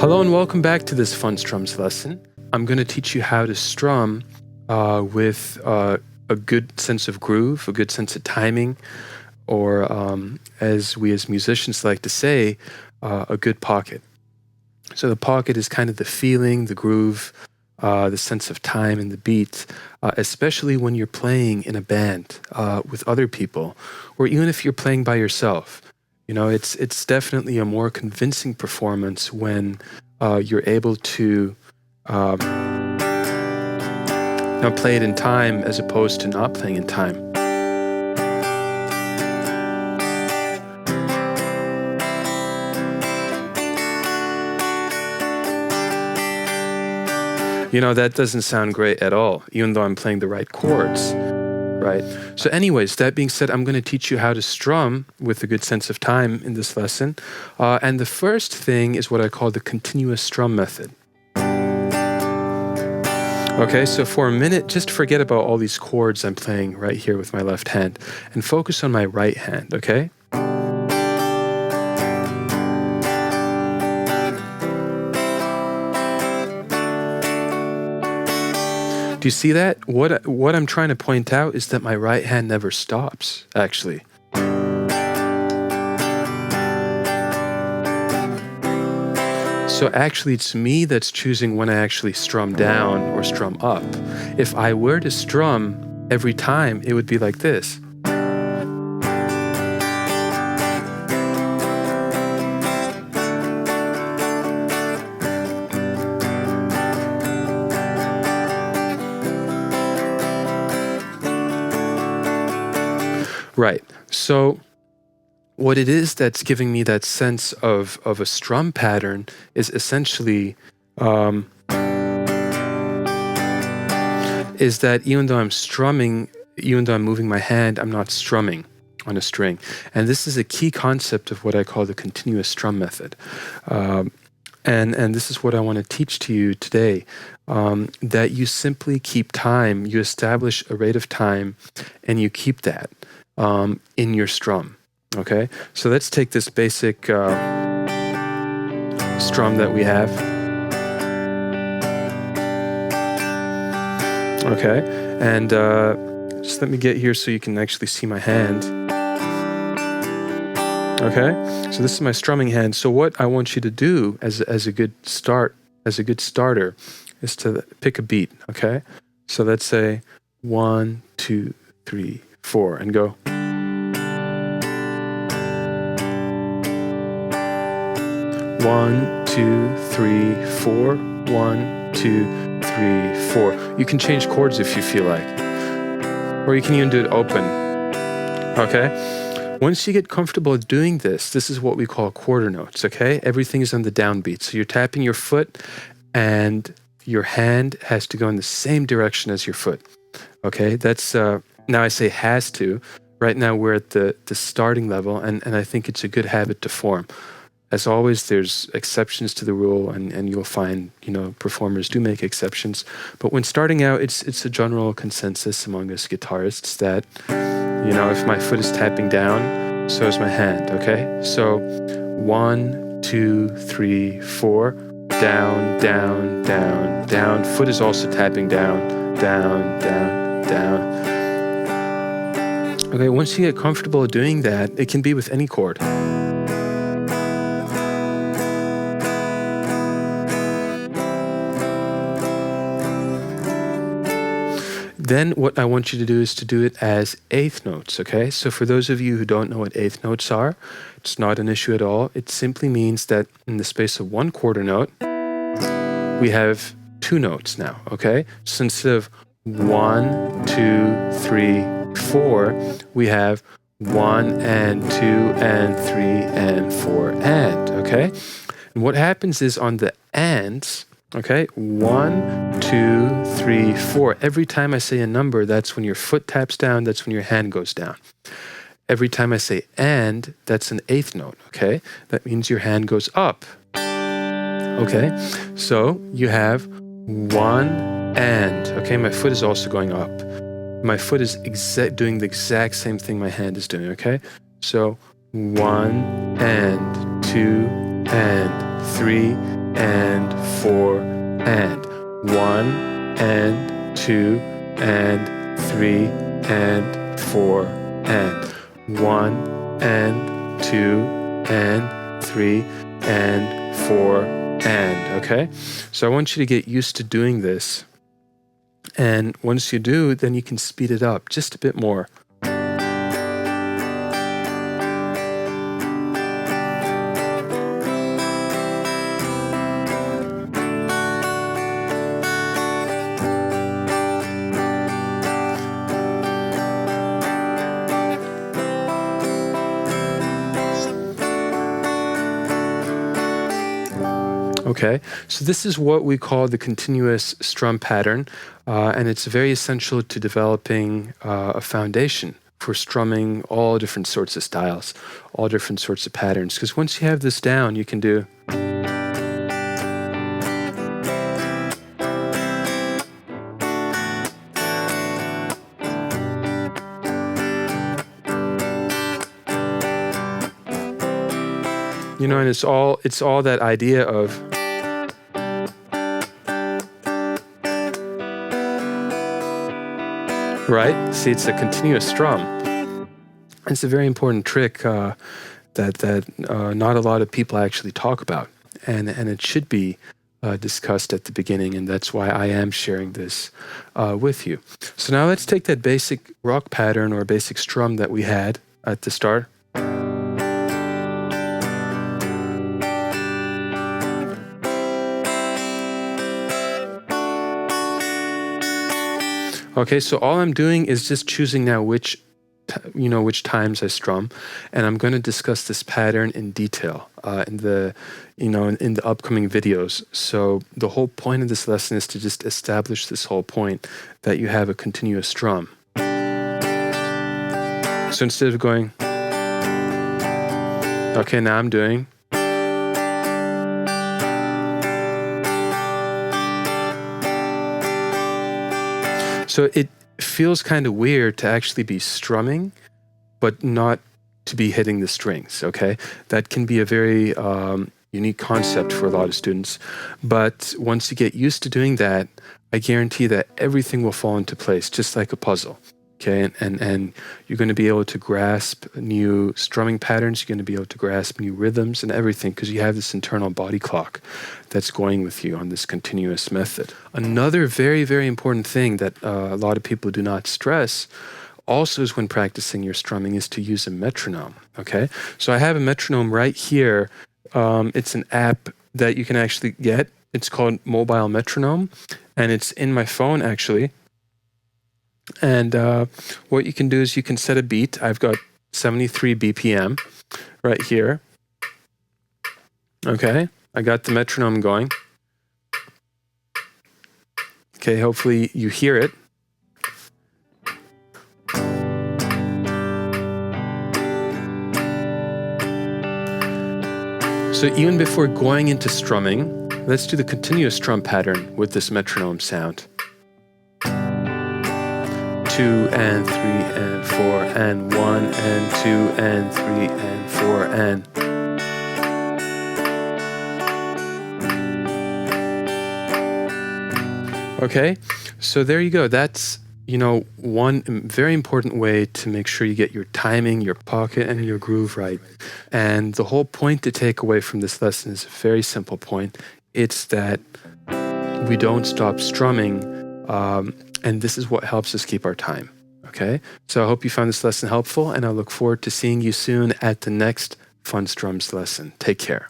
Hello and welcome back to this FunStrums lesson. I'm going to teach you how to strum with a good sense of groove, a good sense of timing, or as we as musicians like to say, a good pocket. So the pocket is kind of the feeling, the groove, the sense of time and the beat, especially when you're playing in a band with other people, or even if you're playing by yourself. You know, it's definitely a more convincing performance when you're able to play it in time as opposed to not playing in time. You know, that doesn't sound great at all, even though I'm playing the right chords. Right. So anyways, that being said, I'm going to teach you how to strum with a good sense of time in this lesson. And the first thing is what I call the continuous strum method. Okay, so for a minute, just forget about all these chords I'm playing right here with my left hand and focus on my right hand, okay? Do you see that? What I'm trying to point out is that my right hand never stops, actually. So actually, it's me that's choosing when I actually strum down or strum up. If I were to strum every time, it would be like this. Right. So what it is that's giving me that sense of a strum pattern is essentially is that even though I'm strumming, even though I'm moving my hand, I'm not strumming on a string. And this is a key concept of what I call the continuous strum method. And this is what I want to teach to you today, that you simply keep time, you establish a rate of time, and you keep that in your strum. Okay, so let's take this basic strum that we have. Okay, and just let me get here so you can actually see my hand. Okay, so this is my strumming hand. So what I want you to do as a good starter, is to pick a beat. Okay, so let's say 1, 2, 3, 4, and go. 1, 2, 3, 4. 1, 2, 3, 4. You can change chords if you feel like, or you can even do it open. Okay. Once you get comfortable doing this, this is what we call quarter notes. Okay. Everything is on the downbeat. So you're tapping your foot, and your hand has to go in the same direction as your foot. Okay. That's now I say has to. Right now we're at the starting level, and I think it's a good habit to form. As always, there's exceptions to the rule, and you'll find, you know, performers do make exceptions. But when starting out, it's a general consensus among us guitarists that, you know, if my foot is tapping down, so is my hand, okay? So 1, 2, 3, 4, down, down, down, down. Foot is also tapping down, down, down, down. Okay, once you get comfortable doing that, it can be with any chord. Then what I want you to do is to do it as eighth notes, okay? So for those of you who don't know what eighth notes are, it's not an issue at all. It simply means that in the space of one quarter note, we have 2 notes now, okay? So instead of 1, 2, 3, 4, we have 1 and 2 and 3 and 4 and, okay? And what happens is on the ands, okay, 1, 2, 3, 4. Every time I say a number, that's when your foot taps down, that's when your hand goes down. Every time I say and, that's an eighth note, okay? That means your hand goes up. Okay, so you have 1 and, okay, my foot is also going up. My foot is doing the exact same thing my hand is doing, okay? So 1 and 2 and 3 and 4 and 1 and 2 and 3 and 4 and 1 and 2 and 3 and 4 and, okay? So I want you to get used to doing this. And once you do, then you can speed it up just a bit more. Okay, so this is what we call the continuous strum pattern, and it's very essential to developing a foundation for strumming all different sorts of styles, all different sorts of patterns. Because once you have this down, you can do. You know, and it's all that idea of. Right? See, it's a continuous strum. It's a very important trick that not a lot of people actually talk about, and it should be discussed at the beginning, and that's why I am sharing this with you. So now let's take that basic rock pattern or basic strum that we had at the start. Okay, so all I'm doing is just choosing now which times I strum, and I'm going to discuss this pattern in detail in the upcoming videos. So the whole point of this lesson is to just establish this whole point that you have a continuous strum. So instead of going, okay, now I'm doing. So it feels kind of weird to actually be strumming, but not to be hitting the strings, okay? That can be a very unique concept for a lot of students. But once you get used to doing that, I guarantee that everything will fall into place, just like a puzzle, okay? And you're going to be able to grasp new strumming patterns, you're going to be able to grasp new rhythms and everything, because you have this internal body clock that's going with you on this continuous method. Another very, very important thing that a lot of people do not stress also is when practicing your strumming is to use a metronome, okay? So I have a metronome right here. It's an app that you can actually get. It's called Mobile Metronome, and it's in my phone actually. And what you can do is you can set a beat. I've got 73 BPM right here. Okay, I got the metronome going. Okay, hopefully you hear it. So even before going into strumming, let's do the continuous strum pattern with this metronome sound. 2 and 3 and 4 and 1 and 2 and 3 and 4 and. Okay, so there you go. That's, one very important way to make sure you get your timing, your pocket, and your groove right. And the whole point to take away from this lesson is a very simple point. It's that we don't stop strumming, and this is what helps us keep our time. Okay, so I hope you found this lesson helpful, and I look forward to seeing you soon at the next FunStrums lesson. Take care.